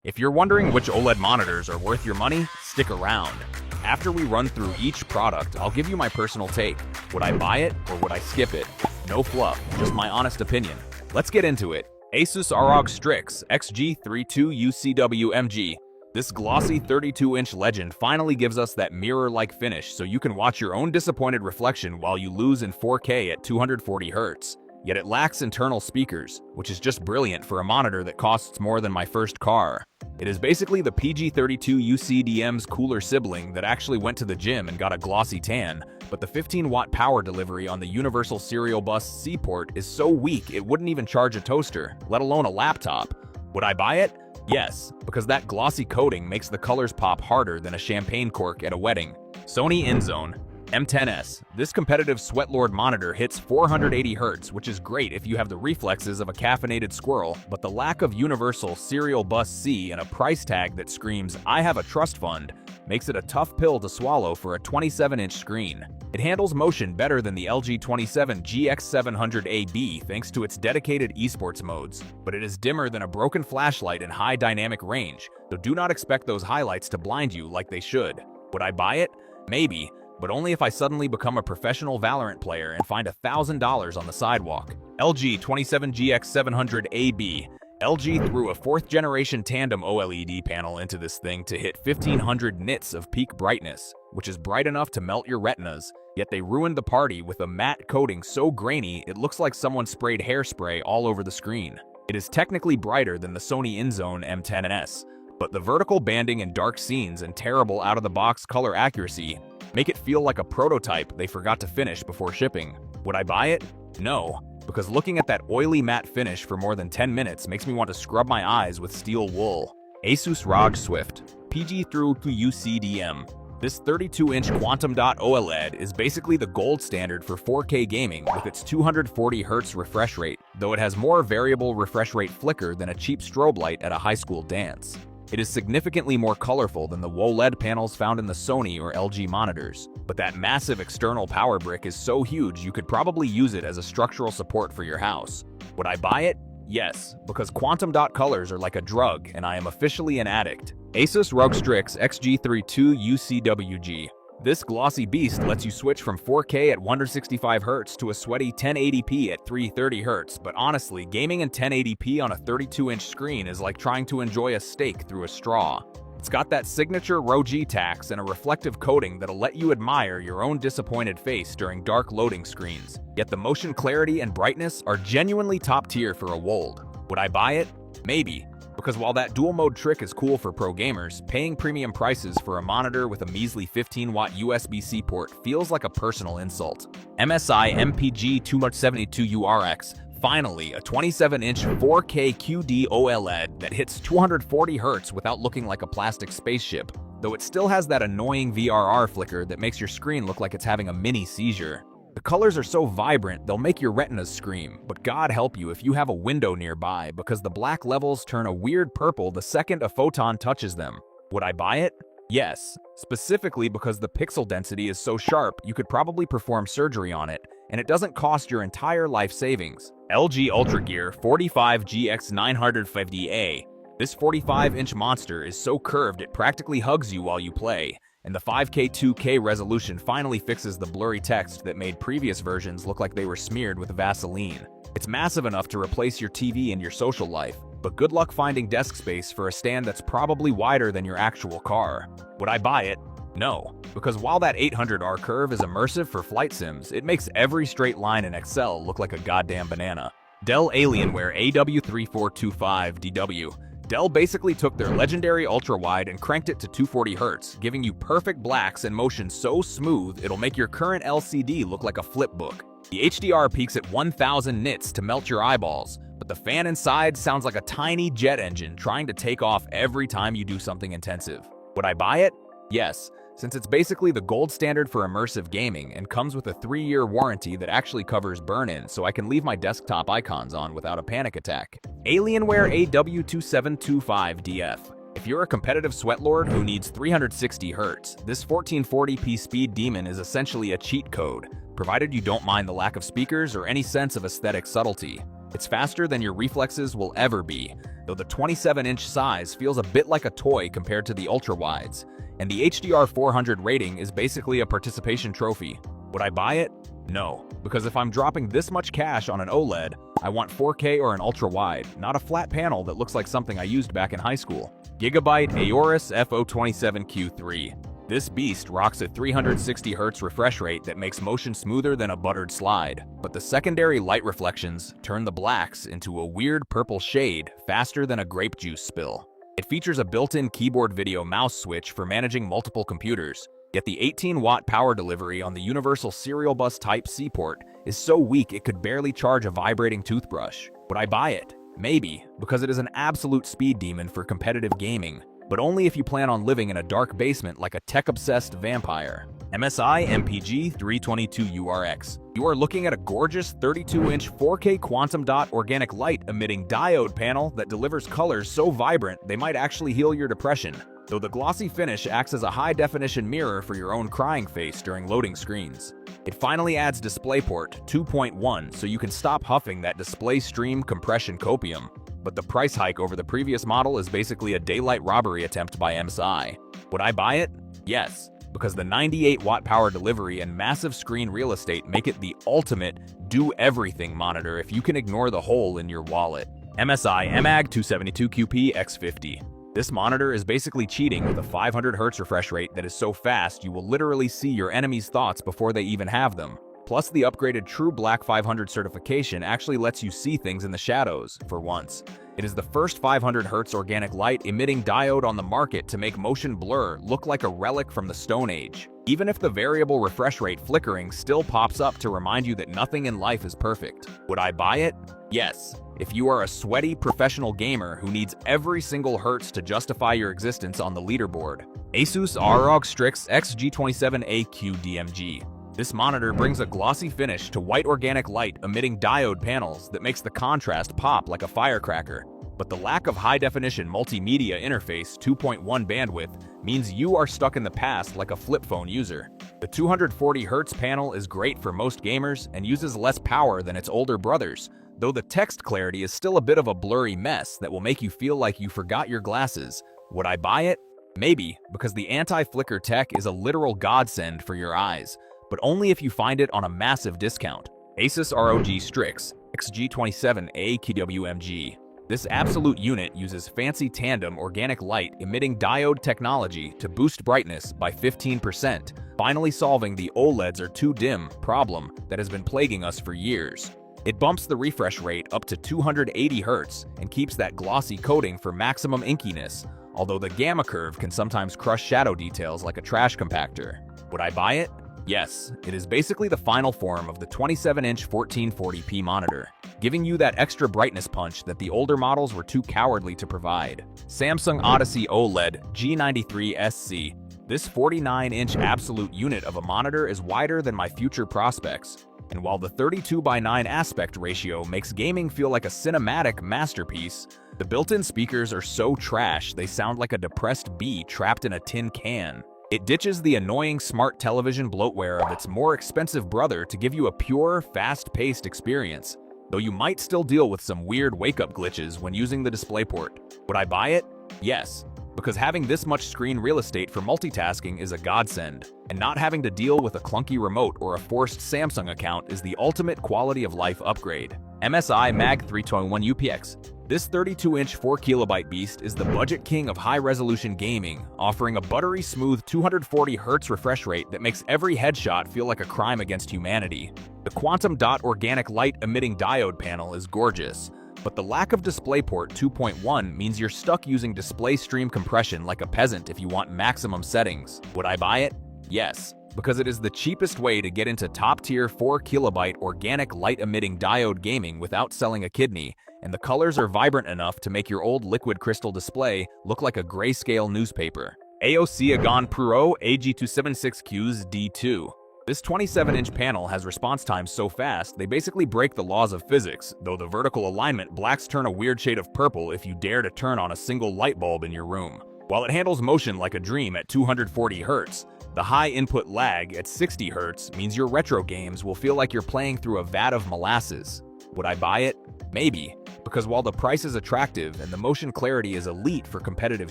If you're wondering which OLED monitors are worth your money, stick around. After we run through each product, I'll give you my personal take. Would I buy it or would I skip it? No fluff, just my honest opinion. Let's get into it. Asus ROG Strix XG32UCWMG. This glossy 32-inch legend finally gives us that mirror-like finish so you can watch your own disappointed reflection while you lose in 4K at 240 Hz. Yet it lacks internal speakers, which is just brilliant for a monitor that costs more than my first car. It is basically the PG32UCDM's cooler sibling that actually went to the gym and got a glossy tan, but the 15-watt power delivery on the Universal Serial Bus C port is so weak it wouldn't even charge a toaster, let alone a laptop. Would I buy it? Yes, because that glossy coating makes the colors pop harder than a champagne cork at a wedding. Sony InZone M10s. This competitive sweatlord monitor hits 480 Hz, which is great if you have the reflexes of a caffeinated squirrel, but the lack of Universal Serial Bus C and a price tag that screams, "I have a trust fund," makes it a tough pill to swallow for a 27-inch screen. It handles motion better than the LG 27 GX700AB thanks to its dedicated esports modes, but it is dimmer than a broken flashlight in high dynamic range, so do not expect those highlights to blind you like they should. Would I buy it? Maybe, but only if I suddenly become a professional Valorant player and find $1,000 on the sidewalk. LG 27 GX700AB. LG threw a 4th-generation tandem OLED panel into this thing to hit 1500 nits of peak brightness, which is bright enough to melt your retinas, yet they ruined the party with a matte coating so grainy it looks like someone sprayed hairspray all over the screen. It is technically brighter than the Sony InZone M10s, but the vertical banding in dark scenes and terrible out-of-the-box color accuracy make it feel like a prototype they forgot to finish before shipping. Would I buy it? No, because looking at that oily matte finish for more than 10 minutes makes me want to scrub my eyes with steel wool. Asus ROG Swift PG32UCDM. This 32-inch quantum dot OLED is basically the gold standard for 4K gaming with its 240 Hz refresh rate, though it has more variable refresh rate flicker than a cheap strobe light at a high school dance. It is significantly more colorful than the OLED panels found in the Sony or LG monitors, but that massive external power brick is so huge you could probably use it as a structural support for your house. Would I buy it? Yes, because quantum dot colors are like a drug and I am officially an addict. Asus ROG Strix XG32UCWG. This glossy beast lets you switch from 4K at 165 Hz to a sweaty 1080p at 330 Hz, but honestly, gaming in 1080p on a 32-inch screen is like trying to enjoy a steak through a straw. It's got that signature ROG tax and a reflective coating that'll let you admire your own disappointed face during dark loading screens. Yet the motion clarity and brightness are genuinely top tier for a WOLD. Would I buy it? Maybe. Because while that dual mode trick is cool for pro gamers, paying premium prices for a monitor with a measly 15-watt USB-C port feels like a personal insult. MSI MPG 272URX. Finally, a 27-inch 4K QD OLED that hits 240 Hz without looking like a plastic spaceship, though it still has that annoying VRR flicker that makes your screen look like it's having a mini seizure. The colors are so vibrant, they'll make your retinas scream, but God help you if you have a window nearby because the black levels turn a weird purple the second a photon touches them. Would I buy it? Yes, specifically because the pixel density is so sharp you could probably perform surgery on it, and it doesn't cost your entire life savings. LG UltraGear 45GX950A. This 45-inch monster is so curved it practically hugs you while you play, and the 5K 2K resolution finally fixes the blurry text that made previous versions look like they were smeared with Vaseline. It's massive enough to replace your TV and your social life, but good luck finding desk space for a stand that's probably wider than your actual car. Would I buy it? No, because while that 800R curve is immersive for flight sims, it makes every straight line in Excel look like a goddamn banana. Dell Alienware AW3425DW. Dell basically took their legendary ultra-wide and cranked it to 240 Hz, giving you perfect blacks and motion so smooth it'll make your current LCD look like a flip book. The HDR peaks at 1000 nits to melt your eyeballs, but the fan inside sounds like a tiny jet engine trying to take off every time you do something intensive. Would I buy it? Yes, since it's basically the gold standard for immersive gaming and comes with a 3-year warranty that actually covers burn-in so I can leave my desktop icons on without a panic attack. Alienware AW2725DF. If you're a competitive sweatlord who needs 360 Hz, this 1440p speed demon is essentially a cheat code, provided you don't mind the lack of speakers or any sense of aesthetic subtlety. It's faster than your reflexes will ever be, though the 27-inch size feels a bit like a toy compared to the ultra-wides, and the HDR 400 rating is basically a participation trophy. Would I buy it? No, because if I'm dropping this much cash on an OLED, I want 4K or an ultra-wide, not a flat panel that looks like something I used back in high school. Gigabyte Aorus FO27Q3. This beast rocks a 360Hz refresh rate that makes motion smoother than a buttered slide, but the secondary light reflections turn the blacks into a weird purple shade faster than a grape juice spill. It features a built-in keyboard video mouse switch for managing multiple computers, yet the 18-watt power delivery on the universal serial bus Type-C port is so weak it could barely charge a vibrating toothbrush. Would I buy it? Maybe, because it is an absolute speed demon for competitive gaming, but only if you plan on living in a dark basement like a tech-obsessed vampire. MSI MPG 322URX. You are looking at a gorgeous 32-inch 4K quantum dot organic light emitting diode panel that delivers colors so vibrant they might actually heal your depression, though the glossy finish acts as a high-definition mirror for your own crying face during loading screens. It finally adds DisplayPort 2.1 so you can stop huffing that display stream compression copium. But the price hike over the previous model is basically a daylight robbery attempt by MSI. Would I buy it? Yes, because the 98-watt power delivery and massive screen real estate make it the ultimate do-everything monitor if you can ignore the hole in your wallet. MSI MAG 272QP X50. This monitor is basically cheating with a 500Hz refresh rate that is so fast you will literally see your enemy's thoughts before they even have them. Plus, the upgraded True Black 500 certification actually lets you see things in the shadows, for once. It is the first 500Hz organic light emitting diode on the market to make motion blur look like a relic from the Stone Age, even if the variable refresh rate flickering still pops up to remind you that nothing in life is perfect. Would I buy it? Yes. If you are a sweaty professional gamer who needs every single hertz to justify your existence on the leaderboard. Asus ROG Strix XG27AQ DMG. This monitor brings a glossy finish to white organic light emitting diode panels that makes the contrast pop like a firecracker. But the lack of high-definition multimedia interface 2.1 bandwidth means you are stuck in the past like a flip phone user. The 240Hz panel is great for most gamers and uses less power than its older brothers, though the text clarity is still a bit of a blurry mess that will make you feel like you forgot your glasses. Would I buy it? Maybe, because the anti-flicker tech is a literal godsend for your eyes, but only if you find it on a massive discount. Asus ROG Strix XG27A-KWMG. This absolute unit uses fancy tandem organic light emitting diode technology to boost brightness by 15%, finally solving the OLEDs are too dim problem that has been plaguing us for years. It bumps the refresh rate up to 280 Hz and keeps that glossy coating for maximum inkiness, although the gamma curve can sometimes crush shadow details like a trash compactor. Would I buy it? Yes, it is basically the final form of the 27-inch 1440p monitor, giving you that extra brightness punch that the older models were too cowardly to provide. Samsung Odyssey OLED G93SC. This 49-inch absolute unit of a monitor is wider than my future prospects, and while the 32:9 aspect ratio makes gaming feel like a cinematic masterpiece, the built-in speakers are so trash they sound like a depressed bee trapped in a tin can. It ditches the annoying smart television bloatware of its more expensive brother to give you a pure, fast-paced experience, though you might still deal with some weird wake-up glitches when using the DisplayPort. Would I buy it? Yes, because having this much screen real estate for multitasking is a godsend, and not having to deal with a clunky remote or a forced Samsung account is the ultimate quality of life upgrade. MSI MAG 321 UPX. This 32-inch 4KB beast is the budget king of high-resolution gaming, offering a buttery smooth 240Hz refresh rate that makes every headshot feel like a crime against humanity. The quantum dot organic light emitting diode panel is gorgeous, but the lack of DisplayPort 2.1 means you're stuck using display stream compression like a peasant if you want maximum settings. Would I buy it? Yes, because it is the cheapest way to get into top-tier 4KB organic light-emitting diode gaming without selling a kidney, and the colors are vibrant enough to make your old liquid crystal display look like a grayscale newspaper. AOC Agon Pro AG276Qs D2. This 27-inch panel has response times so fast they basically break the laws of physics, though the vertical alignment blacks turn a weird shade of purple if you dare to turn on a single light bulb in your room. While it handles motion like a dream at 240 Hz, the high input lag at 60 Hz means your retro games will feel like you're playing through a vat of molasses. Would I buy it? Maybe, Because while the price is attractive and the motion clarity is elite for competitive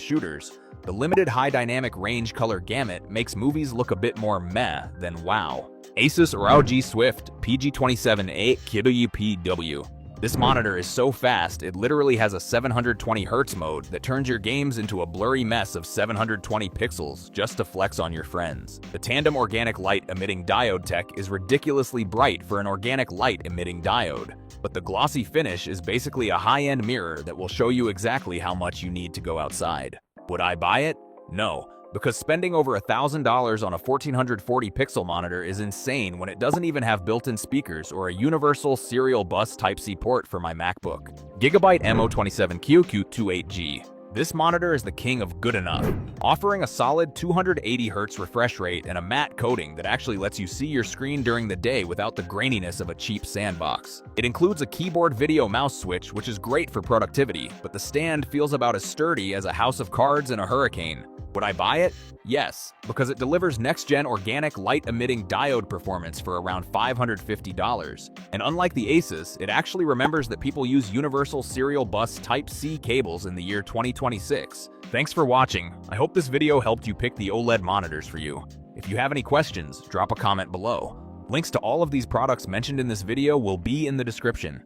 shooters, the limited high dynamic range color gamut makes movies look a bit more meh than wow. Asus ROG Swift PG27A KWPW. This monitor is so fast, it literally has a 720Hz mode that turns your games into a blurry mess of 720 pixels just to flex on your friends. The tandem organic light emitting diode tech is ridiculously bright for an organic light emitting diode, but the glossy finish is basically a high-end mirror that will show you exactly how much you need to go outside. Would I buy it? No. Because spending over $1,000 on a 1440 pixel monitor is insane when it doesn't even have built-in speakers or a universal serial bus Type-C port for my MacBook. Gigabyte MO27QQ28G. This monitor is the king of good enough, offering a solid 280Hz refresh rate and a matte coating that actually lets you see your screen during the day without the graininess of a cheap sandbox. It includes a keyboard video mouse switch, which is great for productivity, but the stand feels about as sturdy as a house of cards in a hurricane. Would I buy it? Yes, because it delivers next-gen organic light-emitting diode performance for around $550. And unlike the Asus, it actually remembers that people use universal serial bus Type-C cables in the year 2026. Thanks for watching. I hope this video helped you pick the OLED monitors for you. If you have any questions, drop a comment below. Links to all of these products mentioned in this video will be in the description.